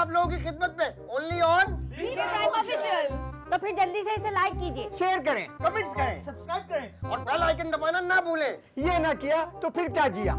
आप लोगों की खिदमत में, ओनली ऑन ऑफिशियल। तो फिर जल्दी से इसे लाइक कीजिए, शेयर करें, कमेंट्स करें, सब्सक्राइब करें और बेल आइकन दबाना ना भूलें। ये ना किया तो फिर क्या जिया।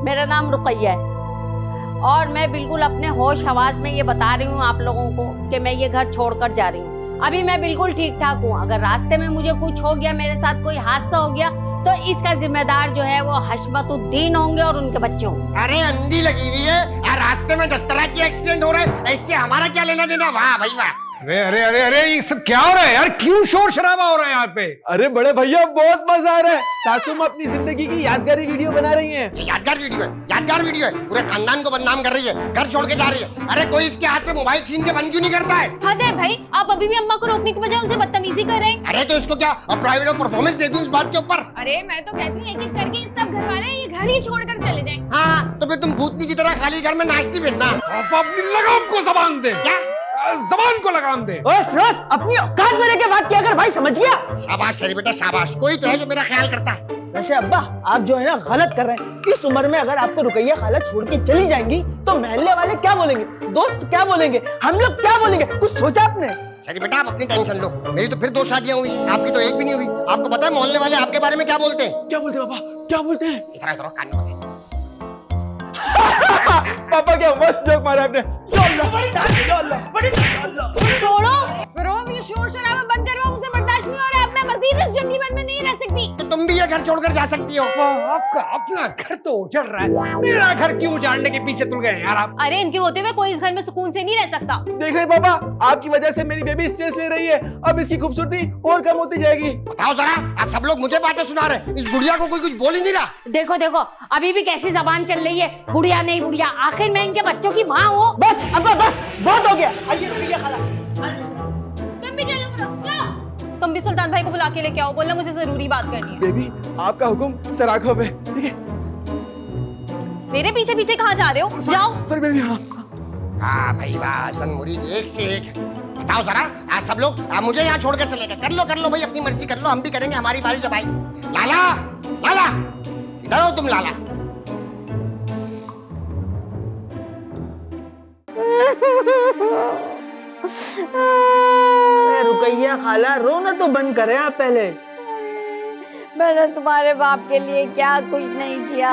मेरा नाम रुकैया है और मैं बिल्कुल अपने होश हवास में ये बता रही हूँ आप लोगों को कि मैं ये घर छोड़कर जा रही हूँ। अभी मैं बिल्कुल ठीक ठाक हूँ। अगर रास्ते में मुझे कुछ हो गया, मेरे साथ कोई हादसा हो गया, तो इसका जिम्मेदार जो है वो हशमतुद्दीन होंगे और उनके बच्चे होंगे। अरे अंधी लगी हुई है यार, रास्ते में जिस तरह की एक्सीडेंट हो रहा है, इससे हमारा क्या लेना देना। वाह भाई वाह। अरे अरे अरे अरे ये सब क्या हो रहा है यार? क्यों शोर शराबा हो रहा है यहाँ पे? अरे बड़े भैया बहुत मजा आ रहा है। सासू अपनी जिंदगी की यादगारी वीडियो बना रही हैं। ये यादगार वीडियो है, यादगार वीडियो है। पूरे खानदान को बदनाम कर रही है, घर छोड़ के जा रही है। अरे कोई इसके हाथ से मोबाइल छीन के बंद क्यों नहीं करता है? हद है भाई, आप अभी भी अम्मा को रोकने की बजाय उनसे बदतमीजी कर रहे हैं। अरे तो इसको क्या अब प्राइवेट परफॉर्मेंस दे दूं इस बात के ऊपर? अरे मैं तो कहती हूँ एक एक करके इस सब घर वाले ये घर ही छोड़कर चले जाएं। हाँ तो फिर तुम भूतनी की तरह खाली घर में नाचती फिरना। अपनी लगाम को जबान दे। क्या? जबान को लगाम दे। ओए फिरोज, अपनी औकात में रह के बात किया कर भाई, समझ गया? शाबाश शरी बेटा शाबाश, कोई तो है जो मेरा ख्याल करता है। वैसे अब्बा, आप जो है ना गलत कर रहे हैं। इस उम्र में अगर आपको रुकैया खाला छोड़ के चली जाएंगी तो महल्ले वाले क्या बोलेंगे, दोस्त क्या बोलेंगे, हम लोग क्या बोलेंगे? कुछ सोचा आपने? शरी बेटा आप अपनी टेंशन लो, मेरी तो फिर 2 शादियां हुई, आपकी तो एक भी नहीं हुई। आपको पता है मोहल्ले वाले आपके बारे में क्या बोलते हैं? क्या बोलते हैं पापा, क्या बोलते हैं? इतना इतना कान में बोलते हैं। पापा क्या मस्त जोक मारा आपने। छोड़ो फिरोज, ये शोर शराबा बंद करवाओ, मुझे बर्दाश्त नहीं हो रहा है। अब मैं मजीद इस जंगली वन में नहीं रह सकती। तो तुम भी ये घर छोड़कर जा सकती हो। आपका अपना घर तो उजड़ रहा है, मेरा घर क्यों उजाड़ने के पीछे तुल गए यार आप? अरे इनके होते हुए कोई इस घर में सुकून से नहीं रह सकता। देख रहे पापा, आपकी वजह से मेरी बेबी स्ट्रेस ले रही है। अब इसकी खूबसूरती और कम होती जाएगी। बताओ जरा, आज सब लोग मुझे बातें सुना रहे, इस बुढ़िया को कोई कुछ बोल ही नहीं रहा। देखो देखो अभी भी कैसी जबान चल रही है, बुढ़िया नहीं बुढ़िया। आखिर मैं इनके बच्चों की माँ हूँ। बस अब्बा बस, बहुत हो गया। आइए रुकैया खाला। तुम भी चलो फिरोज, चलो। तुम भी सुल्तान भाई को बुला के लेके आओ, बोलना मुझे जरूरी बात करनी है। बेबी आपका हुक्म सर आंखों पे, ठीक है? मेरे पीछे पीछे कहाँ जा रहे हो? जाओ। सर बेबी हाँ। हाँ भाई वाह, सन मुरीद एक से एक। बताओ जरा, आज सब लोग मुझे यहाँ छोड़ कर चले गए। कर लो भाई, अपनी मर्जी कर लो, हम भी करेंगे हमारी बारी जब आएगी। लाला लाला, इधर हो तुम लाला। अरे रुकैया खाला, रोना तो बंद करें आप पहले। मैंने तुम्हारे बाप के लिए क्या कुछ नहीं किया।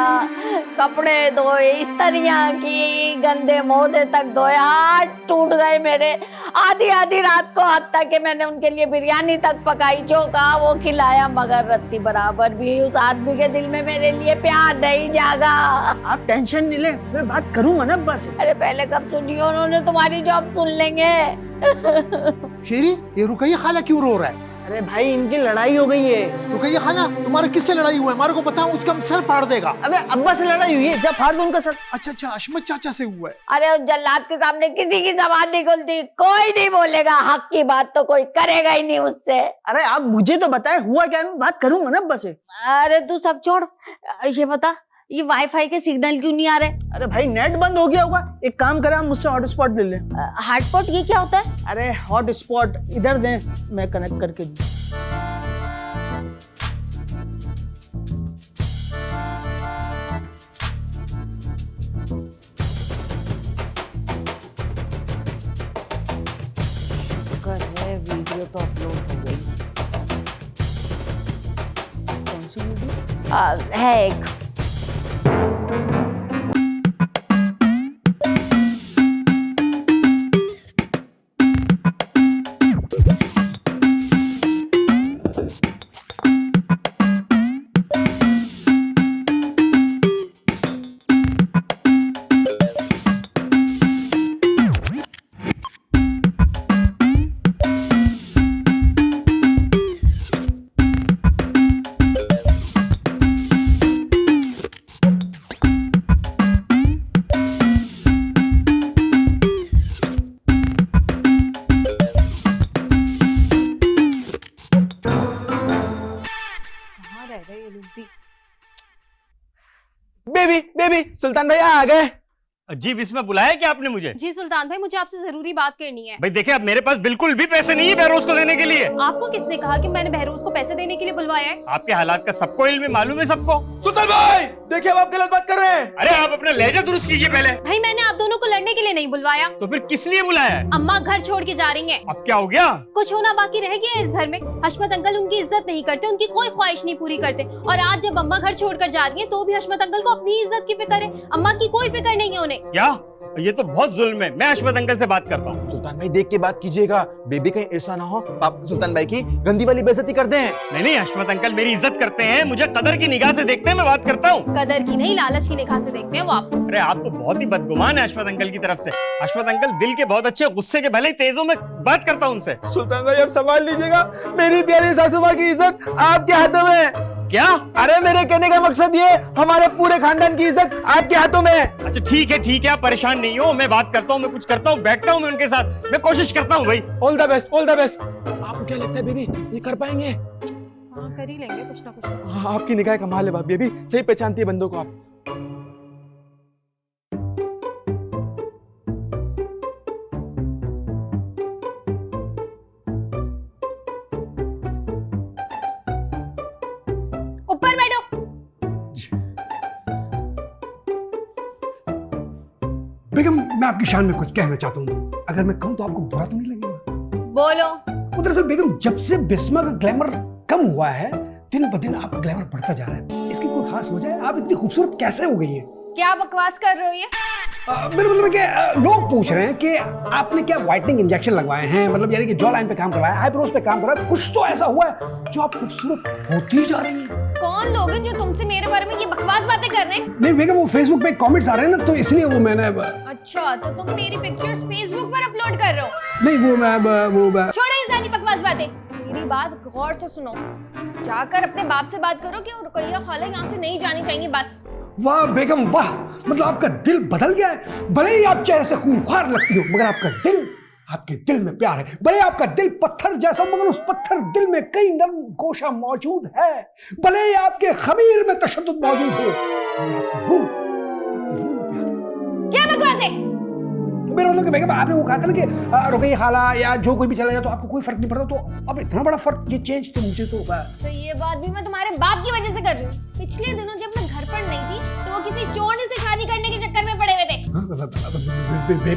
कपड़े धोए, इस्त्रियां की, गंदे मोजे तक धोए, हाथ टूट गए मेरे। आधी आधी रात को हत्ता के मैंने उनके लिए बिरयानी तक पकाई, जो कहा वो खिलाया, मगर रत्ती बराबर भी उस आदमी के दिल में मेरे लिए प्यार नहीं जागा। आप टेंशन नहीं ले, मैं बात करूंगा ना अब्बा से। अरे पहले कब सुनी, उन्होंने तुम्हारी जॉब सुन लेंगे। शेरी, ये रुकैया खाला क्यों रो रहा है? अरे भाई इनकी लड़ाई हो गई है। रुकैया खाला, तुम्हारे किससे लड़ाई हुआ है? हमारे को बताओ, उसका हम सर फाड़ देगा। अबे अब्बा से लड़ाई हुई है, जब फाड़ दो उनका सर। अच्छा अच्छा, अशमत चाचा से हुआ है। अरे उस जल्लाद के सामने किसी की जबान नहीं खुलती, कोई नहीं बोलेगा। हक की बात तो कोई करेगा ही नहीं उससे। अरे आप मुझे तो बताए हुआ क्या, मैं बात करूंगा ना अब्बा से। अरे तू सब छोड़, ये बता ये वाईफाई के सिग्नल क्यों नहीं आ रहे? अरे भाई नेट बंद हो गया होगा, एक काम करें आप मुझसे हॉटस्पॉट ले लें। हॉटस्पॉट ये क्या होता है? अरे हॉटस्पॉट इधर दें, मैं कनेक्ट करके दूं। वीडियो तो अपलोड हो गई। कौन सी वीडियो? है एक। बेबी बेबी, सुल्तान भैया आ गए। जी, इसमें बुलाया क्या आपने मुझे? जी सुल्तान भाई, मुझे आपसे जरूरी बात करनी है। भाई देखिए, अब मेरे पास बिल्कुल भी पैसे नहीं है बहरोज को देने के लिए। आपको किसने कहा कि मैंने बहरोज को पैसे देने के लिए बुलवाया है? आपके हालात का सबको इल्म है, मालूम है सबको। सुल्तान भाई देखिए अब आप गलत बात कर रहे हैं। अरे आप अपना लहजा दुरुस्त कीजिए पहले। भाई मैंने आप दोनों को लड़ने के लिए नहीं बुलवाया। तो फिर किस लिए बुलाया है? अम्मा घर छोड़ के जा रही हैं। अब क्या हो गया? कुछ होना बाकी रह गया है इस घर में। हशमत अंकल उनकी इज्जत नहीं करते, उनकी कोई ख्वाहिश नहीं पूरी करते। और आज जब अम्मा घर छोड़कर जा रही है तो भी हशमत अंकल को अपनी इज्जत की फिक्र है, अम्मा की कोई फिक्र नहीं है उन्हें। क्या? ये तो बहुत जुल्म है। मैं हशमत अंकल से बात करता हूँ। सुल्तान भाई देख के बात कीजिएगा, बेबी कहीं ऐसा ना हो आप सुल्तान भाई की गंदी वाली बेइज्जती कर दें। नहीं नहीं, हशमत अंकल मेरी इज्जत करते हैं, मुझे कदर की निगाह से देखते हैं, मैं बात करता हूँ। कदर की नहीं लालच की निगाह से देखते हैं वो आपको। अरे आप तो बहुत ही बदगुमान है हशमत अंकल की तरफ से। हशमत अंकल दिल के बहुत अच्छे, गुस्से के भले ही तेजों में बात करता हूँ उनसे। सुल्तान भाई अब संभाल लीजिएगा, मेरी प्यारी सासू माँ की इज्जत आपके हाथों में। क्या? अरे मेरे कहने का मकसद ये, हमारे पूरे खानदान की इज्जत आपके हाथों में है। अच्छा ठीक है, आप परेशान नहीं हो, मैं बात करता हूँ, मैं कुछ करता हूँ, बैठता हूँ मैं उनके साथ, मैं कोशिश करता हूँ भाई। All the best, all the best. आपको क्या लगता है बेबी ये कर पाएंगे? हाँ कर ही लेंगे कुछ ना कुछ। हाँ, आपकी निगाह कमाल है बाप, बेबी सही पहचानती है बंदों को आप। ऊपर बैठो। बेगम मैं आपकी शान में कुछ कहना चाहता हूँ, अगर मैं कहूँ तो आपको बुरा तो नहीं लगेगा? बोलो। वो दरअसल बेगम जब से बिस्मा का ग्लैमर कम हुआ है, दिन ब दिन आपका ग्लैमर बढ़ता जा रहा है। इसकी कोई खास वजह है? आप इतनी खूबसूरत कैसे हो गई हैं? क्या बकवास कर रहे हो ये? मेरे मतलब कि लोग पूछ रहे हैं कि आपने क्या व्हाइटनिंग इंजेक्शन लगवाए हैं, मतलब यानी कि जॉ लाइन पे काम करवाया, आईब्रोज पे काम करवाया, कुछ तो ऐसा हुआ है जो आप खूबसूरत होती जा रही हैं। कौन लोग हैं जो तुमसे मेरे बारे में ये बकवास बातें कर रहे हैं? नहीं बेगम वो फेसबुक पे कमेंट्स आ रहे हैं ना, तो इसलिए वो मैंने अच्छा तो तुम मेरी पिक्चर्स फेसबुक पर अपलोड कर रहे हो? नहीं वो छोड़ो ये सारी बकवास बातें, मेरी बात गौर से सुनो। जाकर अपने बाप से बात करो कि रुकैया खाला यहाँ से नहीं जानी चाहिए बस। वाह बेगम वाह, मतलब आपका दिल बदल गया है। भले ही आप चेहरे से खूंखार लगती हो मगर आपके दिल में प्यार है। भले आपका दिल पत्थर जैसा मगर उस पत्थर दिल में कई नर्म गोशा मौजूद है। भले ही आपके खमीर में तशद्दुद मौजूद हो मगर आपकी रूह में प्यार है। क्या बकवास है? मेरा मतलब कि बेगम आपने वो कहा था ना कि रुकैया खाला या जो कोई भी चला जाए तो आपको कोई फर्क नहीं पड़ता, तो अब इतना बड़ा फर्क ये चेंज तो मुझे तो ये बात भी मैं तुम्हारे बाप की वजह से कर रही हूँ। पिछले दिनों जब मैं घर पर नहीं थी तो वो किसी चोर से शादी करने के चक्कर में पड़े हुए थे।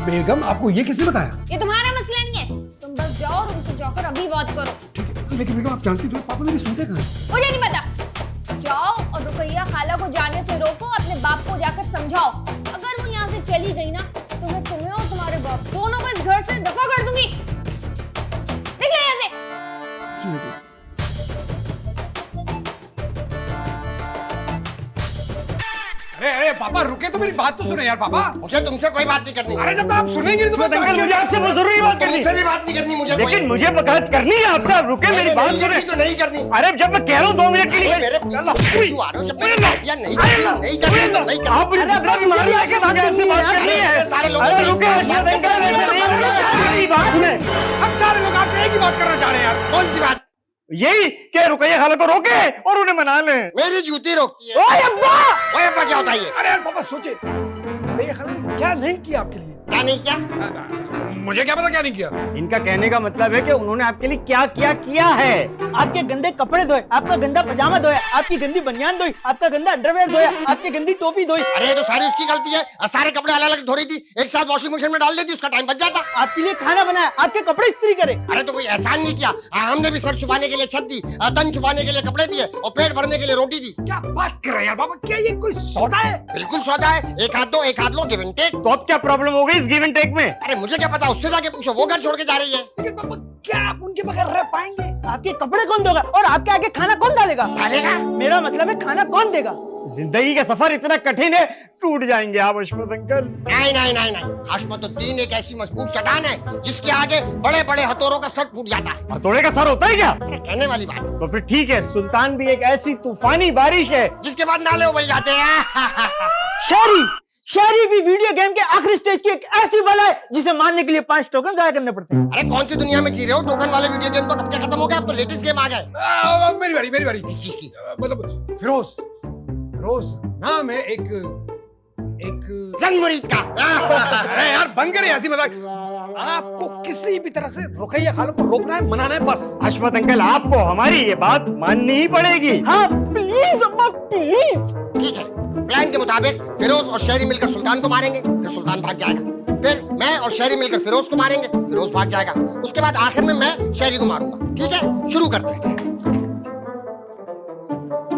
बेगम आपको ये किसने बताया? ये तुम्हारा मसला नहीं है, तुम बस जाओ और उनसे जाकर अभी बात करो। लेकिन बेगम आप जानती तो पापा मेरी सुनते कहाँ? मुझे नहीं पता। जाओ और रुकैया खाला को जाने से रोको, अपने बाप को जाकर समझाओ। अगर वो यहाँ से चली गई ना तो मैं तुम्हें और तुम्हारे बाप दोनों को इस घर से दफा कर दूंगी। निकलो यहाँ से। अरे पापा रुके तो मेरी बात तो सुने यार पापा। मुझे तुमसे कोई बात नहीं करनी। अरे जब आप सुनेंगे नहीं तो मैं अंकल मुझे आपसे बहुत जरूरी बात करनी तुमसे है। भी बात नहीं करनी मुझे। लेकिन मुझे बात करनी है आपसे, आप रुके मेरी बात सुने। तो नहीं करनी। अरे जब मैं कह रहा हूँ 2 मिनट के लिए। मेरे पीछे आ रहे हो, जब मैंने कह दिया नहीं करनी तो नहीं करनी। आप मुझे जितना भी मार लेके मुझे आपसे बात करनी है। सारे लोग अरे रुके हशमत अंकल, मेरी बात सुने। हम सारे लोग आपसे एक ही बात करना चाह रहे हैं यार। कौन सी बात? यही कि रुकैया खाला को रोके और उन्हें मना ले। मेरी जूती रोकती है। ओए अब्बा! ओए अब्बा क्या होता है ये? अरे यार पापा सोचे रुकैया खाला ने क्या नहीं किया आपके लिए? क्या नहीं किया? मुझे क्या पता क्या नहीं किया। इनका कहने का मतलब है कि उन्होंने आपके लिए क्या किया है। आपके गंदे कपड़े धोए, आपका गंदा पजामा धोया, आपकी गंदी बनियान धोई, आपका गंदा अंडरवेयर धोया, आपकी गंदी टोपी धोई। अरे ये तो सारी उसकी गलती है। सारे कपड़े अलग अलग धो रही थी, एक साथ वॉशिंग मशीन में डाल देती, उसका टाइम बच जाता। आपके लिए खाना बनाया, आपके कपड़े इस्त्री करे। अरे तो कोई एहसान नहीं किया। हमने भी सर छुपाने के लिए छत दी, तन छुपाने के लिए कपड़े दिए और पेट भरने के लिए रोटी दी। क्या बात कर रहे हैं यार पापा, क्या ये कोई सौदा है? बिल्कुल सौदा है। एक हाथ दो, एक हाथ लो, गिव एंड टेक। तो अब क्या प्रॉब्लम हो गई इस गिव एंड टेक में? अरे मुझे क्या पता, उससे जाके पूछो, वो घर छोड़ के जा रही है। लेकिन पापा क्या आप उनके बगैर रह पाएंगे? आपके कपड़े कौन धोगा और आपके आगे खाना कौन डालेगा? डालेगा? मेरा मतलब है खाना कौन देगा? जिंदगी का सफर इतना कठिन है, टूट जाएंगे आप हशमत अंकल। नहीं नहीं नहीं नहीं, हशमतुद्दीन एक ऐसी मजबूत चट्टान है जिसके आगे बड़े बड़े हथौड़ों का सर फूट जाता है। हथौड़े का सर होता है क्या? अरे कहने वाली बात है। तो फिर ठीक है, सुल्तान भी एक ऐसी तूफानी बारिश है जिसके बाद नाले उबल जाते हैं। शायरी भी वीडियो गेम के आखिरी स्टेज की एक ऐसी बला है जिसे मारने के लिए 5 टोकन जाया करने पड़ते हैं। अरे कौन सी दुनिया में जी रहे हो? टोकन वाले वीडियो गेम तो कब के खत्म हो गए, अब तो लेटेस्ट गेम आ गए। मेरी बारी। किस चीज की? मतलब फिरोज नाम है एक जंग मुरीद का। अरे यार बंद करिए ऐसी मजाक। आपको किसी भी तरह से रुकैया खाला को रोकना है, मनाना है बस। हशमत अंकल आपको हमारी ये बात माननी ही पड़ेगी। हाँ प्लीज अब्बा प्लीज। ठीक है, के मुताबिक फिरोज और शहरी मिलकर सुल्तान को मारेंगे, फिर सुल्तान भाग जाएगा। फिर मैं और शहरी मिलकर फिरोज को मारेंगे, फिरोज भाग जाएगा। उसके बाद आखिर में मैं शहरी को मारूंगा। ठीक है, शुरू करते हैं।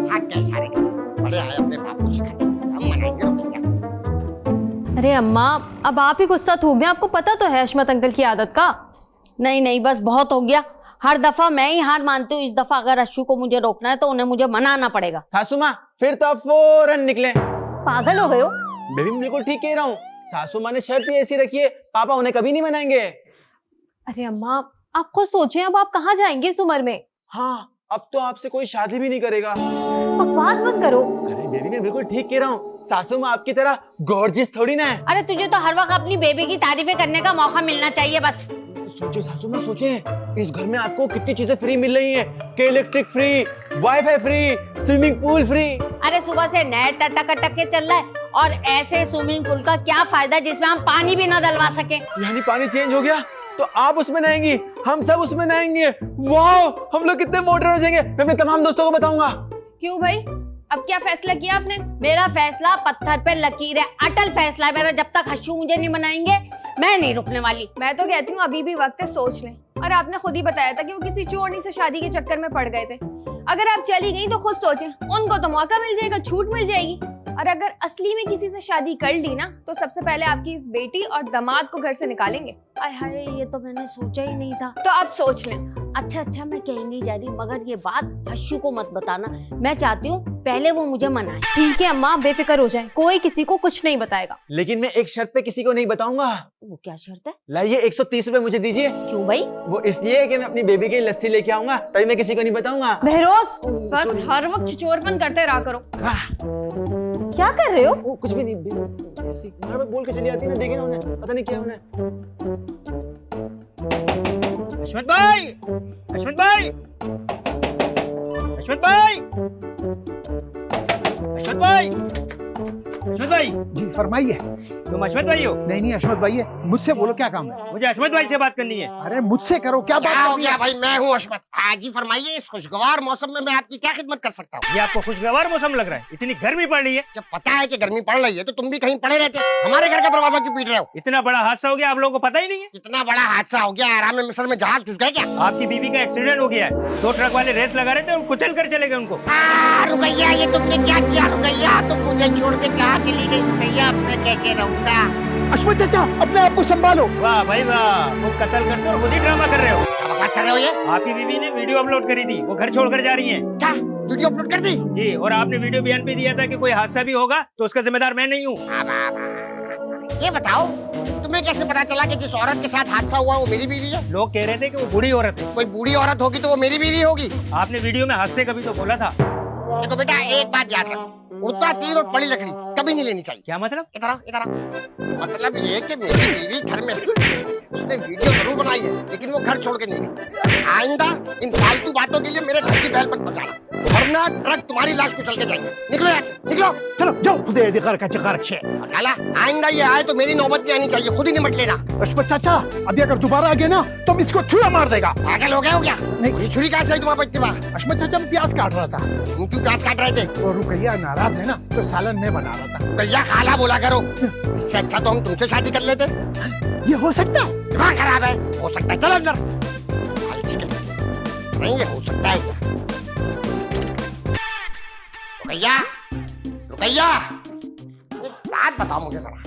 भाग गए सारे के सारे, बड़े आए अपने बाप को सिखाने, हम मनाएंगे रुकैया। अरे अम्मा, अब आप ही गुस्सा थूक दें, आपको पता तो है अशमत अंकल की आदत का। नहीं नहीं, बस बहुत हो गया। हर दफा मैं ही हार मानती हूँ। इस दफा अगर अशु को मुझे रोकना है तो उन्हें मुझे मनाना पड़ेगा। सासू माँ, फिर तो आप फौरन निकले। पागल हो गए हो? बेबी मैं बिल्कुल ठीक कह रहा हूँ। सासू माँ ने शर्त ही ऐसी रखी है, पापा उन्हें कभी नहीं मनाएंगे। अरे अम्मा, आप खुद सोचें, अब आप कहाँ जाएंगे इस उम्र में? हाँ, अब तो आपसे कोई शादी भी नहीं करेगा। बकवास मत करो। अरे बेबी मैं बिल्कुल ठीक कह रहा हूँ। सासू माँ आपकी तरह गॉर्जियस थोड़ी ना है। अरे तुझे तो हर वक्त अपनी बेबी की तारीफें करने का मौका मिलना चाहिए बस। सोचो सासू माँ, सोचे इस घर में आपको कितनी चीजें फ्री मिल रही हैं कि electric free, wifi free, swimming pool free. अरे सुबह से नेट टक टक के चल रहा है, और ऐसे स्विमिंग पूल का क्या फायदा जिसमें हम पानी भी ना डलवा सके। यानी पानी चेंज हो गया तो आप उसमें नहाएंगी, हम सब उसमें नहाएंगे। वाह, हम लोग कितने मॉडर्न हो जाएंगे। मैं अपने तमाम दोस्तों को बताऊंगा। क्यों भाई, अब क्या फैसला किया आपने? मेरा फैसला पत्थर पे लकीर है, अटल फैसला है मेरा। जब तक हशू मुझे नहीं बनाएंगे मैं नहीं रुकने वाली। मैं तो कहती हूँ अभी भी वक्त है, सोच लें। और आपने खुद ही बताया था कि वो किसी चोरनी से शादी के चक्कर में पड़ गए थे। अगर आप चली गई तो खुद सोचें, उनको तो मौका मिल जाएगा, छूट मिल जाएगी। और अगर असली में किसी से शादी कर ली ना, तो सबसे पहले आपकी इस बेटी और दामाद को घर से निकालेंगे। आय हाय, ये तो मैंने सोचा ही नहीं था। तो आप सोच लें। अच्छा, मैं कहीं नहीं जा रही, मगर ये बात हशू को मत बताना। मैं चाहती हूँ पहले वो मुझे मनाए। ठीक है अम्मा, बेफिक्र हो जाए, कोई किसी को कुछ नहीं बताएगा। लेकिन मैं एक शर्त पे किसी को नहीं बताऊंगा। वो क्या शर्त है? लाइए 130 रुपए मुझे दीजिए। क्यों भाई? वो इसलिए कि मैं अपनी बेबी की लस्सी लेके आऊंगा, तभी मैं किसी को नहीं बताऊंगा। बहरोज, बस हर वक्त चोरपन करते रहा करो। क्या कर रहे हो? वो कुछ भी नहीं, ऐसे ही बार बार बोल के चली आती है ना। देखे ना उन्हें, पता नहीं क्या है उन्हें। अशमत भाई, अशमत भाई, अशमत भाई, अशमत भाई, अशमत भाई। जी फरमाइए। तुम अशमत भाई हो? नहीं अशमत भाई है, मुझसे बोलो क्या काम है। मुझे अशमत भाई से बात करनी है। अरे मुझसे करो, क्या क्या बात हो करनी गया है? भाई, मैं हूँ अशमत। आज ही फरमाइए, इस खुशगवार मौसम में मैं आपकी क्या खिदमत कर सकता हूँ? ये आपको खुशगवार मौसम लग रहा है? इतनी गर्मी पड़ रही है। जब पता है कि गर्मी पड़ रही है तो तुम भी कहीं पड़े रहते, हमारे घर का दरवाजा क्यों पीट रहे हो? इतना बड़ा हादसा हो गया, आप लोगों को पता ही नहीं है? इतना बड़ा हादसा हो गया, आराम में मिस्र में जहाज घुस गए क्या? आपकी बीवी का एक्सीडेंट हो गया है। 2 ट्रक वाले रेस लगा रहे थे और कुचल कर चले गए उनको। रुकैया, ये तुमने क्या किया? रुकैया, तुम मुझे छोड़ के जहाँ चली गई। रुकैया, अब मैं कैसे रहूंगा? अशमत चाचा, अपने आप को संभालो। वाह भाई वाह, वो कत्ल करते हो और खुद ही ड्रामा कर रहे हो। क्या बकवास कर रहे हो ये? आपकी बीवी ने वीडियो अपलोड करी थी, वो घर छोड़कर जा रही है। क्या वीडियो अपलोड कर दी? जी, और आपने वीडियो बयान पे दिया था कि कोई हादसा भी होगा तो उसका जिम्मेदार मैं नहीं हूँ। ये बताओ, तुम्हें कैसे पता चला कि जिस औरत के साथ हादसा हुआ वो मेरी बीवी है? लोग कह रहे थे कि वो बूढ़ी औरत है। कोई बूढ़ी औरत होगी तो वो मेरी बीवी होगी। आपने वीडियो में हादसे कभी तो बोला था। देखो बेटा, एक बात याद रखो, उड़ता तीर और पड़ी लकड़ी कभी नहीं लेनी चाहिए। क्या मतलब? इधर मतलब ये कि मेरी बीवी घर में उसने वीडियो जरूर बनाई है, लेकिन वो घर छोड़ के नहीं गई। आइंदा इन फालतू बातों के लिए मेरे घर की बैल पर पहुंचाना, वरना ट्रक तुम्हारी लाश को चल के जाएंगे। निकलो यहाँ से, निकलो। चलो जाओ, खुदे अधिकार का चकार छे। लाला, आइंदा ये आए तो मेरी नौबत नहीं आनी चाहिए, खुद ही निपट लेना। अशमत चाचा, अभी अगर दोबारा आ गए ना तो हम इसको छुरा मार देगा। पागल हो गए हो क्या? नहीं। ये छुरी कहाँ से आई तुम्हारे बच्चे वहाँ? अशमत चाचा, मैं प्याज काट रहा था, तुम क्यों प्याज काट रहे थे? और रुकैया नाराज है ना तो सालन में बना रहा था। भैया खाला बोला करो, इससे अच्छा तो हम तुमसे शादी कर लेते। ये हो सकता है? दिमाग खराब है, हो सकता है। चल अंदर। नहीं, ये हो सकता है क्या? रुकैया, रुकैया, एक बात बताओ मुझे जरा,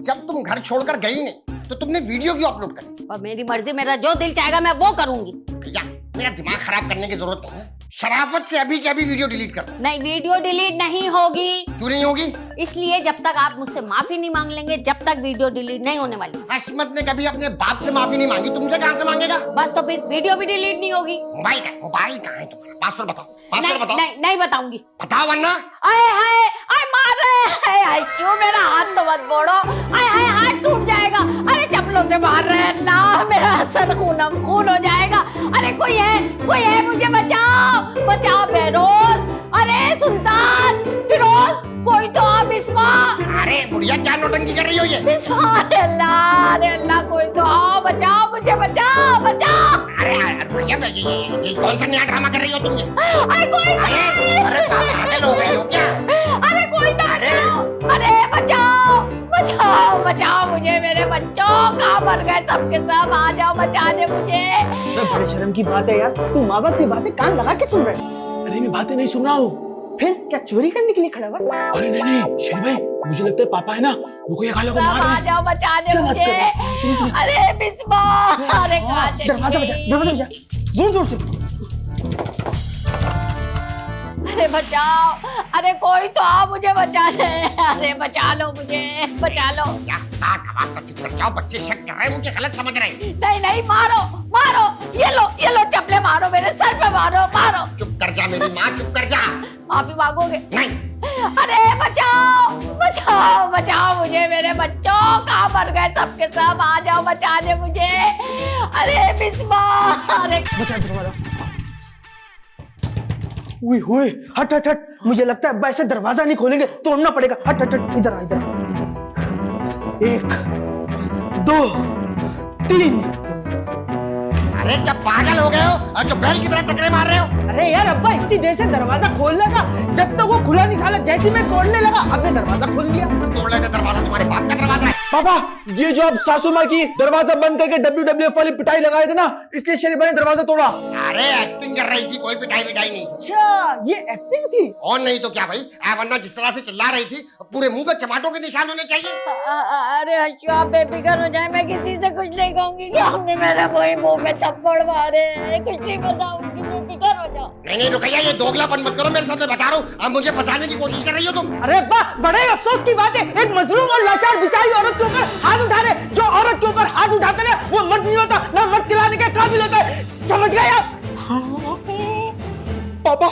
जब तुम घर छोड़कर गई नहीं तो तुमने वीडियो क्यों अपलोड करी? और मेरी मर्जी, मेरा जो दिल चाहेगा मैं वो करूंगी। भैया, मेरा दिमाग खराब करने की जरूरत नहीं है। शराफत से अभी के अभी वीडियो डिलीट कर दो। नहीं, वीडियो डिलीट नहीं होगी। क्यों नहीं होगी? इसलिए जब तक आप मुझसे माफी नहीं मांग लेंगे, जब तक वीडियो डिलीट नहीं होने वाली। अशमत ने कभी अपने बाप से माफी नहीं मांगी, तुमसे कहां से मांगेगा? बस तो फिर वीडियो भी डिलीट नहीं होगी। मोबाइल कहाँ है तुम्हारा? पासवर्ड बताओ, पासवर्ड नहीं, बताओ। नहीं बताऊंगी। बताओ वरना। आए हाय, आए मार रहे हैं। क्यों मेरा हाथ तो मत मोड़ो। आए हाय, हाथ टूट जाएगा। अरे चप्पलों से मार रहे हैं, अल्लाह मेरा सर खूनम खून हो जाएगा। अरे कोई है, मुझे बचाओ, बचाओ बेरोज। अरे सुल्तान, फिरोज, कोई तो आप। बिस्वा, अरे बुढ़िया, क्या नौटंकी कर रही हो ये? बिस्वा, अरे अल्लाह कोई तो आओ, बचाओ मुझे, बचाओ। अरे बुढ़िया, ये कौन सा नया ड्रामा कर रही हो तुम ये? अरे कोई तो, अरे पागल हो गई हो क्या? अरे कोई तो अरे बचाओ मुझे, मेरे बच्चों कहाँ मर गए सबके सब, आ जाओ बचाने मुझे। बड़े शर्म की बात है यार, तू माँ बाप की बातें कान लगा के सुन रहे है। अरे मैं बातें नहीं सुन रहा हूँ। फिर क्या चोरी करने के लिए खड़ा हुआ? अरे नहीं शेरी भाई, मुझे लगता है पापा है ना रुकैया खाला को सब मार रहे आ हैं। जाओ बचाने क्या बात कर रहे मुझे। हो? सुनो, सुनो। अरे बिस्मा, अरे कहाँ चली दरवाजा बजा, गई? दरवाजा बजा, जोर जोर से। अरे बचाओ, अरे कोई तो आ मुझे बचाने, अरे बचा लो मुझे, बचा लो। क्या नाक आवाज तक चुप कर जाओ, बच्चे शक कर रहे हैं, मुझे गलत समझ रहे हैं। नहीं नहीं, मारो मारो, ये लो चपले मारो, मेरे सर पे मारो, मारो। चुप कर जा मेरी माँ, चुप कर जा। माफी मांगोगे? नहीं। अरे बचाओ बचाओ बचाओ मुझे, मेरे बच्चों कहाँ मर गए सबके सब, आ जाओ बचाने मुझे। अरे बिस्मा, अरे बचा दरवाजा। ओए होए, हट हट हट, मुझे लगता है अब ऐसे दरवाजा नहीं खोलेंगे, तोड़ना पड़ेगा। हट हट हट, इधर आ इधर आ। 1 2 3। अरे जब पागल हो गए हो और जो बैल की तरह टकरे मार रहे हो। अरे यार अब्बा, इतनी देर से दरवाजा खोल लगा, जब तक वो खुला नहीं साला, जैसे मैं तोड़ने लगा आपने दरवाजा खोल दिया। तोड़ लेते दरवाजा, तुम्हारे बाप का दरवाजा है। पापा ये जो आप सासू माँ की दरवाजा बंद करके WWF वाली पिटाई लगाए थे ना, इसलिए शेरी भाई ने दरवाजा तोड़ा। अरे एक्टिंग कर रही थी, कोई पिटाई विटाई नहीं थी। अच्छा ये एक्टिंग थी? और नहीं तो क्या भाई, वरना जिस तरह से चिल्ला रही थी पूरे मुंह पे टमाटों के निशान होने चाहिए। अरे हर्षू आप बेफिक्र हो जाए, मैं किसी से कुछ नहीं कहूंगी कि हमने मेरे वही मुंह में थप्पड़ मारे, कुछ नहीं बताऊंगी, बेफिक्र हो जाओ। नहीं रुकैया, ये दोगलापन मत करो मेरे सामने, बता रहा हूँ। अब मुझे फंसाने की कोशिश कर रही हो तुम। अरे अब्बा, बड़े अफसोस की बात है, एक मजलूम और लाचार बेचारी औरत के ऊपर हाथ उठा रहे। जो औरत के ऊपर हाथ उठाते ना, वो मर्द नहीं होता, ना मर्द खिलाने के काबिल होता है, समझ गए आप? पापा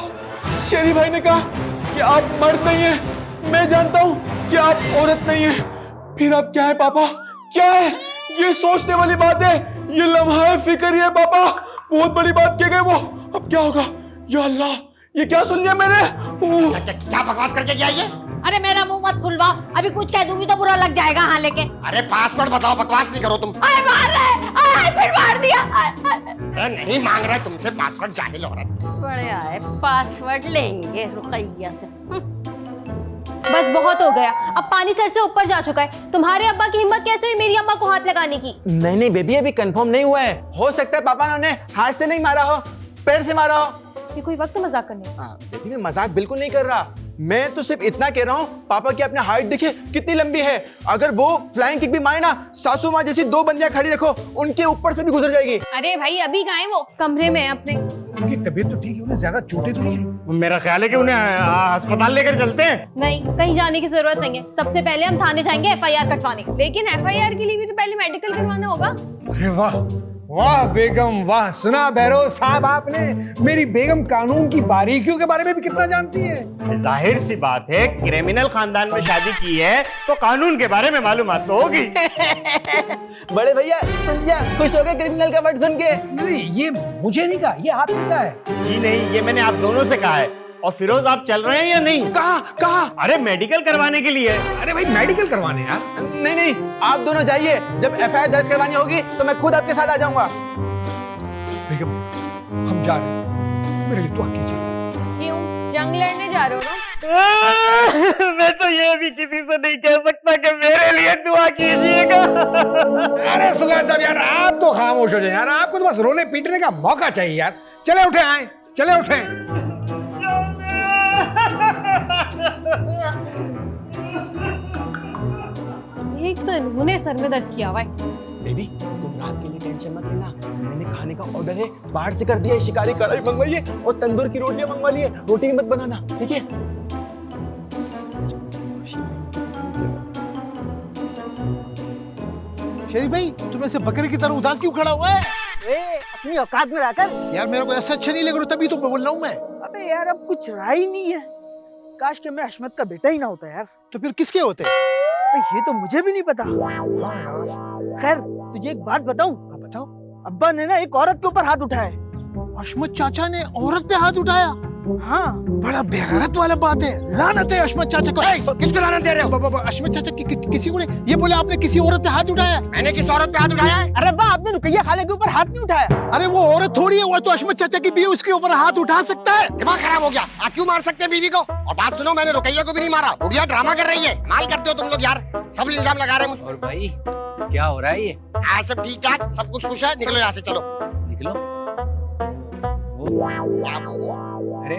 शेरी भाई ने कहा कि आप मर्द नहीं है, मैं जानता हूँ कि आप औरत नहीं है, फिर आप क्या है पापा, क्या है? ये सोचने वाली बात है, ये लम्हा है, फिक्र है पापा, बहुत बड़ी बात कह गए वो। अब क्या होगा? या अल्लाह, ये क्या सुन लिया मैंने? क्या बकवास करके क्या ये? अरे मेरा मुंह मत खुलवाओ, अभी कुछ कह दूंगी तो बुरा लग जाएगा। हाँ लेके अरे पासवर्ड बताओ, बकवास नहीं करो तुम। आए मार रहे, आए फिर मार दिया। अरे नहीं मांग रहा तुमसे पासवर्ड, जाहिल औरत। बढ़िया है, पासवर्ड लेंगे रुकैया से। बस बहुत हो गया, अब पानी सर से ऊपर जा चुका है। तुम्हारे अब्बा की हिम्मत कैसे हुई मेरी अम्मा को हाथ लगाने की? नहीं बेबी, अभी कंफर्म नहीं हुआ है, हो सकता है पापा ने उन्हें हाथ से नहीं मारा हो, पैर से मारा हो। ये कोई वक्त मजाक करने? बेबी मैं मजाक बिल्कुल नहीं कर रहा, मैं तो सिर्फ इतना कह रहा हूँ, पापा की अपने हाइट देखिए कितनी लंबी है, अगर वो फ्लाइंग किक भी मारे ना, सासू माँ जैसी 2 बंदियां खड़ी रखो, उनके ऊपर से भी गुजर जाएगी। अरे भाई अभी कहाँ है वो? कमरे में अपने। उनकी तबीयत तो ठीक है, उन्हें ज्यादा चोटें तो नहीं है। मेरा ख्याल है कि उन्हें अस्पताल लेकर चलते हैं। नहीं, कहीं जाने की जरूरत नहीं है, सबसे पहले हम थाने जाएंगे FIR कटवाने। लेकिन FIR के लिए भी तो पहले मेडिकल करवाना होगा। अरे वाह वाह बेगम वाह, सुना भैरव साहब आपने, मेरी बेगम कानून की बारीकियों के बारे में भी कितना जानती है। जाहिर सी बात है, क्रिमिनल खानदान में शादी की है तो कानून के बारे में मालूमात तो होगी। बड़े भैया सुन जा, खुश हो गए क्रिमिनल का वर्ड सुन के? नहीं ये मुझे नहीं कहा, ये आपसे कहा है। जी नहीं, ये मैंने आप दोनों से कहा है। और फिरोज आप चल रहे हैं या नहीं? कहा? अरे मेडिकल करवाने के लिए। अरे भाई मेडिकल करवाने यार। नहीं आप दोनों जाइए, जब FIR दर्ज करवानी होगी तो मैं खुद आपके साथ आ जाऊंगा। बेगम हम जा रहे हैं, मेरे लिए दुआ कीजिए। क्यों, जंग लड़ने जा रहे हो ना? मैं तो ये भी किसी से नहीं कह सकता कि मेरे लिए दुआ कीजिएगा। अरे सुगात साहब यार, आप तो खामोश हो जाए यार, आपको तो बस रोने पीटने का मौका चाहिए यार। चले उठे, आए चले उठे। एक तो इन्होंने सर में दर्द किया हुआ है। बेबी तुम रात के लिए टेंशन मत लेना, मैंने खाने का ऑर्डर है बाहर से कर दिया है, शिकारी कढ़ाई मंगवाई है और तंदूर की रोटियां मंगवा ली है, रोटी भी मत बनाना, ठीक है? शेरी भाई तुम ऐसे बकरे की तरह उदास क्यों खड़ा हुआ है? अपनी औकात में रहकर। यार मेरे को ऐसा अच्छा नहीं लग रहा, तभी तो मैं बोल रहा हूँ मैं। अबे यार अब कुछ रहा ही नहीं है, काश के मैं हशमत का बेटा ही ना होता यार। तो फिर किसके होते? ये तो मुझे भी नहीं पता। खैर तुझे एक बात बताऊं? बताओ। अब्बा ने ना एक औरत के ऊपर हाथ उठाया है। हशमत चाचा ने औरत पे हाथ उठाया? हाँ बड़ा बेगैरत वाला बात है। लानत है अशमत चाचा को। किसको लानत दे रहे हो? अशमत चाचा किसी को नहीं, ये बोले आपने किसी औरत पे हाथ उठाया। मैंने किस औरत पे हाथ उठाया है? अरे अब्बा आपने रुकैया खाला के ऊपर हाथ नहीं उठाया। अरे वो औरत थोड़ी है, वो तो अशमत चाचा की बीवी, उसके ऊपर हाथ उठा सकता है। दिमाग खराब हो गया। आप क्यों मार सकते हैं बीवी को? और बात सुनो, मैंने रुकैया को भी नहीं मारा। बुढ़िया ड्रामा कर रही है। माल करते हो तुम लोग यार, सब इल्जाम लगा रहे हैं मुझ। और भाई क्या हो रहा है ये? सब ठीक ठाक, सब कुछ खुश है। निकलो यहाँ से, चलो। निकलो। क्या वो? अरे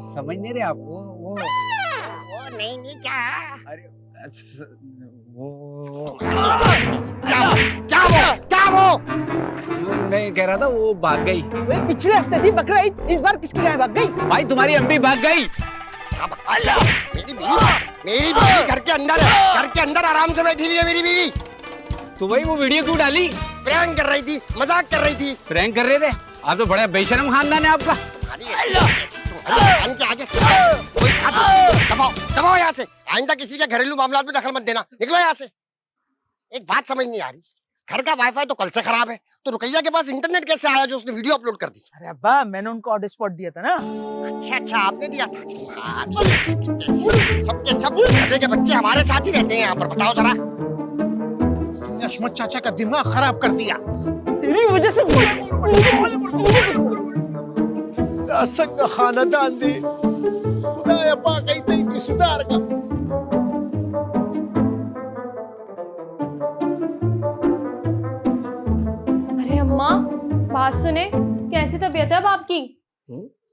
समझ नहीं रहे आप? वो नहीं क्या? अरे वो क्या वो? मैं कह रहा था वो भाग गई। पिछले हफ्ते थी बकरा ईद, इस बार किसकी गाय भाग गई? भाई तुम्हारी अम्मी भाग गई। मेरी बीवी घर के अंदर है। घर के अंदर आराम से बैठी हुई है मेरी बीवी। तो भाई वो वीडियो क्यों डाली? प्रैंक कर रही थी, मजाक कर रही थी। प्रैंक कर रहे थे? आप तो बड़ा बेशर्म खानदान है आपका। दबाओ यहाँ से। आइंदा किसी के घरेलू मामला में दखल मत देना। निकलो यहाँ से। एक बात समझ नहीं आ रही, घर का वाईफाई तो कल से खराब है, तो रुकैया के पास इंटरनेट कैसे आया जो उसने वीडियो अपलोड कर दी? अरे अब्बा मैंने उनको ऑन स्पॉट दिया था ना। अच्छा आपने दिया था। सबके सब बेटे के बच्चे हमारे साथ ही रहते हैं यहाँ पर। बताओ जरा। अशमत चाचा का दिमाग खराब कर दिया। तेरी वजह से असंग खानदान दे। खुदाया पाक ऐसे ही सुधार का। अरे अम्मा बात सुने, कैसी तबीयत है अब आपकी?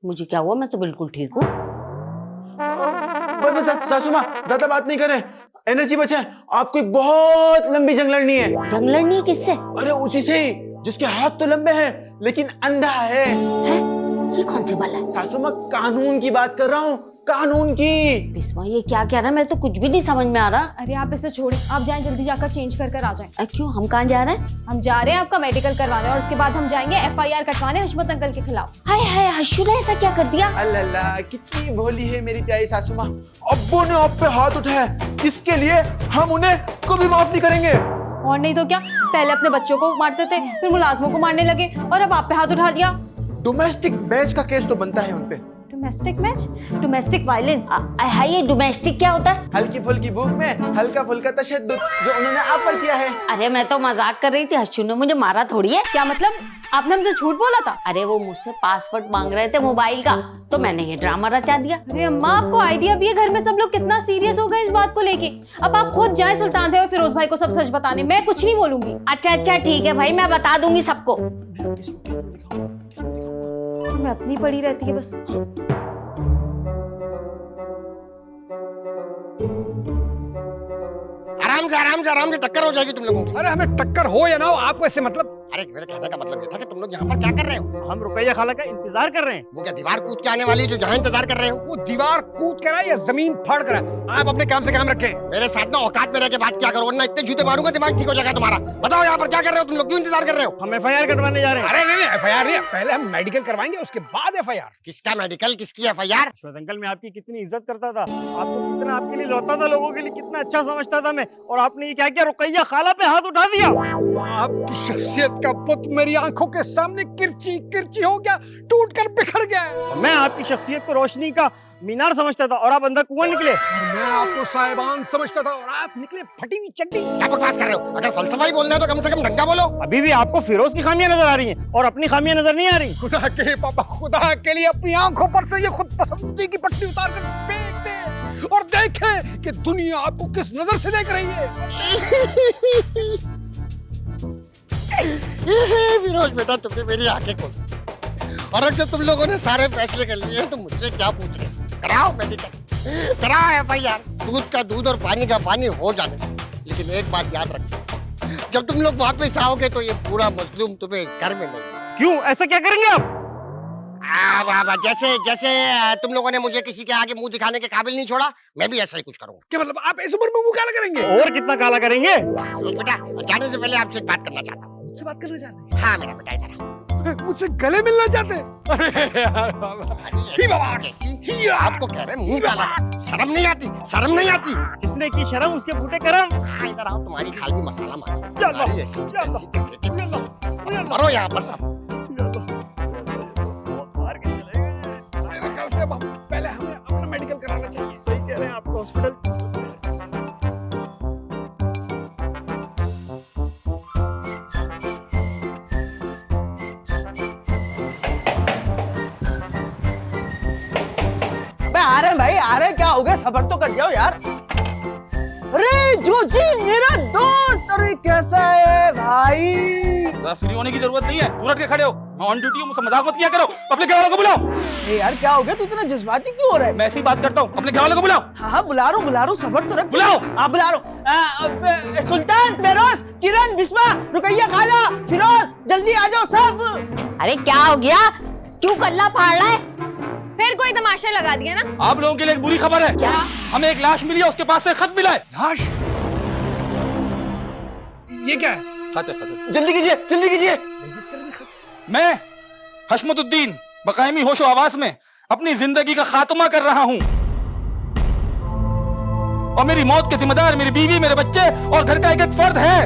मुझे क्या हुआ? मैं तो बिल्कुल ठीक हूँ। बस सासू माँ ज्यादा बात नहीं करें, एनर्जी बचाएं। आपको एक बहुत लंबी जंग लड़नी है। जंग लड़नी है किससे? अरे उसी से ही जिसके हाथ तो लंबे हैं लेकिन अंधा है। ये कौन सी बात है? सासू माँ कानून की बात कर रहा हूँ, कानून की। बिस्मा ये क्या कह रहा है? मैं तो कुछ भी नहीं समझ में आ रहा। अरे आप इसे छोड़िए, आप जाएं जल्दी जाकर चेंज कर आ जाएं। क्यों? हम कहाँ जा रहे हैं? हम जा रहे हैं आपका मेडिकल करवाने और उसके बाद हम जाएंगे FIR कटवाने हशमत अंकल के खिलाफ। हाय हाय, हशू ने ऐसा क्या कर दिया? अल्लाह कितनी भोली है मेरी प्यारी सासू माँ। अब्बू ने आप पे हाथ उठाया, इसके लिए हम उन्हें कभी माफ नहीं करेंगे। और नहीं तो क्या, पहले अपने बच्चों को मारते थे, फिर मुलाजमों को मारने लगे और अब आप पे हाथ उठा दिया। डोमेस्टिक मैच का केस तो बनता है उनपे। Domestic match? Domestic violence? हाय, ये डोमेस्टिक क्या होता है? हल्की फुल्की भूख में हल्का फुल्का तशद्दुद जो उन्होंने आप पर किया है। अरे मैं तो मजाक कर रही थी, हशू ने मुझे मारा थोड़ी है। क्या मतलब? आपने हमसे झूठ बोला था? अरे वो मुझसे पासवर्ड मांग रहे थे मोबाइल का, तो मैंने ये ड्रामा रचा दिया। अरे अम्मा आपको आइडिया भी है? घर में सब लोग कितना सीरियस हो गए इस बात को लेके। अब आप खुद जाए सुल्तान भाई और फिरोज भाई को सब सच बताने, मैं कुछ नहीं बोलूंगी। अच्छा ठीक है भाई, मैं बता दूंगी सबको। मैं अपनी पड़ी रहती है बस। आराम से टक्कर हो जाएगी तुम लोगों की। अरे हमें टक्कर हो या ना हो, आपको इससे मतलब? अरे मेरे कहने का मतलब ये था कि तुम लोग यहाँ पर क्या कर रहे हो? हम रुकैया खाला का इंतजार कर रहे हैं। वो क्या दीवार कूद के आने वाली है जो जहाँ इंतजार कर रहे हो? वो दीवार कूद कर या जमीन फाड़ कर? आप अपने काम से काम रखें। मेरे साथ ना औकात में रह के बात क्या करो, वरना इतने जूते मारूंगा दिमाग ठीक हो जाएगा तुम्हारा। बताओ यहाँ पर क्या कर रहे हो तुम लोग? क्यों इंतजार कर रहे हो? हम FIR कटवाने जा रहे हैं। अरे नहीं FIR नहीं, पहले हम मेडिकल करवाएंगे उसके बाद FIR। किसका मेडिकल, किसकी FIR? अशमत अंकल मैं आपकी कितनी इज्जत करता था, आपको कितना आपके लिए लौटता था, लोगों के लिए कितना अच्छा समझता था मैं, और आपने ये क्या किया? रुकैया खाला पे हाथ उठा दिया। आपकी शख्सियत का पुत मेरी आंखों के सामने किरची किरची हो गया, टूट कर बिखर गया। मैं आपकी शख्सियत को रोशनी का मीनार समझता था और आप अंदर कुआं निकले। मैं आपको साहिबान समझता था और आप निकले फटी हुई चड्डी। क्या बकवास कर रहे हो? अगर फलसफा ही बोलना है तो कम से कम ढंगा बोलो। अभी भी आपको फिरोज की खामियां नजर आ रही हैं और अपनी खामियां नजर नहीं आ रही। खुदा के पापा, खुदा के लिए अपनी आंखों पर से ये खुद पसंदी की पट्टी उतार कर फेंक दे और देखे कि दुनिया आपको किस नजर से देख रही है। फिरोज बेटा, तुमने मेरी आंखें खोल, और जब तुम लोगों ने सारे फैसले कर लिए तो मुझसे क्या पूछ रहे? कराओ मेडिकल, कराओ FIR। दूध का दूध और पानी का पानी हो जाने। लेकिन एक बात याद रखना, जब तुम लोग वापस आओगे तो ये पूरा मजलूम तुम्हें इस घर में नहीं। क्यों? ऐसा क्या करेंगे आप? जैसे तुम लोगों ने मुझे किसी के आगे मुंह दिखाने के काबिल नहीं छोड़ा, मैं भी ऐसा ही कुछ करूंगा। क्या मतलब आप इस उम्र में मुंह काला करेंगे? और कितना काला करेंगे? फिरोज बेटा, जाने से पहले आपसे एक बात करना चाहता हूँ। मुझसे बात करना चाहते हाँ मेरा बेटा, इधर आओ। हैं? मुझसे गले मिलना चाहते हैं? अरे यार बाबा, ही बाबा, जैसी आपको कह रहे हैं मुंह काला, शर्म नहीं आती? शर्म नहीं आती? जिसने की शर्म उसके फूटे करम। हाँ इधर आओ, तुम्हारी खाल भी मसाला मारो। चलो, तुम्हारी ऐसी चलो, तैसी के ठेके पे चलो, मरो यहाँ पर सब। मार के चले गए। मेरे ख्याल से अरे बाबू पहले हमें अपना मेडिकल कराना चाहिए। सही कह रहे हैं आप, हॉस्पिटल। आ रहे हैं भाई, आ रहे हैं। क्या हो गया, सबर तो कर जाओ यार। अरे जो जी मेरा दोस्त, अरे कैसा है भाई? फ्री होने की जरूरत नहीं है, उलट के खड़े हो। मैं ऑन ड्यूटी हूँ, मुझसे मजाक मत किया करो। अपने घर वालों को बुलाओ। ए यार क्या हो गया, तू इतना जज्बाती क्यों हो रहा है? मैं ऐसी बात करता हूँ, अपने घर वालों को बुलाओ। हाँ बुला रहा हूँ, सबर तो रख। बुलाओ। हाँ बुला रहा हूँ। सुल्तान, बेरोज, किरण, बिस्मा, रुकैया खाला, फिरोज, जल्दी आ जाओ सब। अरे क्या हो गया, क्यों कल्ला फाड़ रहा है? फिर कोई तमाशा लगा दिया ना? आप लोगों के लिए एक बुरी खबर है। क्या? हमें एक लाश मिली है, उसके पास से खत मिला है। लाश? ये क्या है? खत है, खत है। जल्दी कीजिए, जल्दी कीजिए। मैं हशमतुद्दीन बकायमी होशो आवास में अपनी जिंदगी का खात्मा कर रहा हूं, और मेरी मौत के जिम्मेदार मेरी बीवी, मेरे बच्चे और घर का एक एक फर्द है।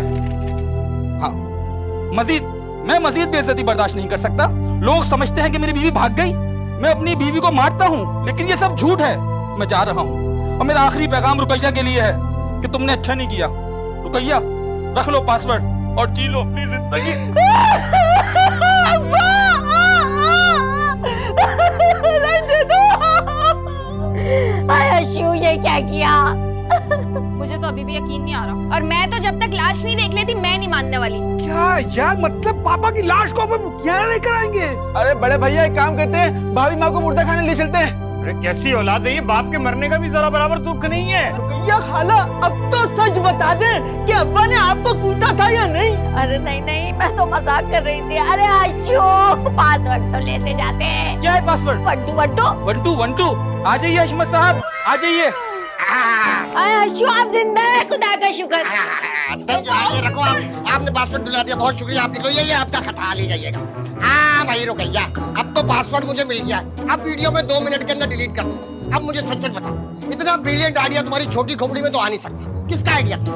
हाँ, मैं मजीद बेइज्जती बर्दाश्त नहीं कर सकता। लोग समझते हैं कि मेरी बीवी भाग गई, मैं अपनी बीवी को मारता हूं, लेकिन ये सब झूठ है। मैं जा रहा हूं, और मेरा आखिरी पैगाम रुकैया के लिए है कि तुमने अच्छा नहीं किया। रुकैया, रख लो पासवर्ड और जी लो अपनी जिंदगी। शिव, ये क्या किया? मुझे तो अभी भी यकीन नहीं आ रहा। और मैं तो जब तक लाश नहीं देख लेती मैं नहीं मानने वाली। क्या यार, मतलब पापा की लाश को हम यहाँ नहीं कराएंगे? अरे बड़े भैया एक काम करते हैं, भाभी माँ को मुर्दा खाने ले चलते हैं। अरे कैसी औलाद है ये, बाप के मरने का भी जरा बराबर दुख नहीं है। रुकैया खाला, अब तो सच बता दे कि अब्बा ने आपको कूटा था या नहीं? अरे नहीं नहीं, मैं तो मजाक कर रही थी। अरे आशु, पासवर्ड तो लेते जाते हैं। क्या है पासवर्ड? 1212। आ जाइए अशमत साहब, आ जाइए। आशु, आप जिंदा है, खुदा का शुक्र। ये रखो आप, आपने पासवर्ड दिला दिया, बहुत शुक्रिया। आप लो, ये आपका खता ले जाइएगा। हाँ भाई रुकैया, अब तो पासवर्ड मुझे मिल गया। अब वीडियो में 2 मिनट के अंदर डिलीट कर दूंगा। अब मुझे सच सच बताओ, इतना ब्रिलियंट आइडिया तुम्हारी छोटी खोपड़ी में तो आ नहीं सकता। किसका आइडिया था?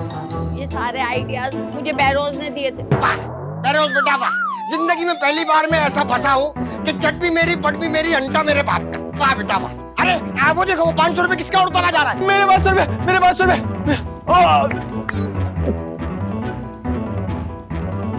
ये सारे आइडियाज मुझे बहरोज ने दिए थे। वाह बहरोज बेटा वाह, जिंदगी में पहली बार मैं ऐसा फंसा हूँ कि चट भी मेरी, पट भी मेरी, अंटा मेरे बाप का। वाह बेटा वाह। अरे वो देखो, वो 500 रुपए किसका उड़ता हुआ जा रहा है? मेरे 500 रुपए, मेरे 500 रुपए।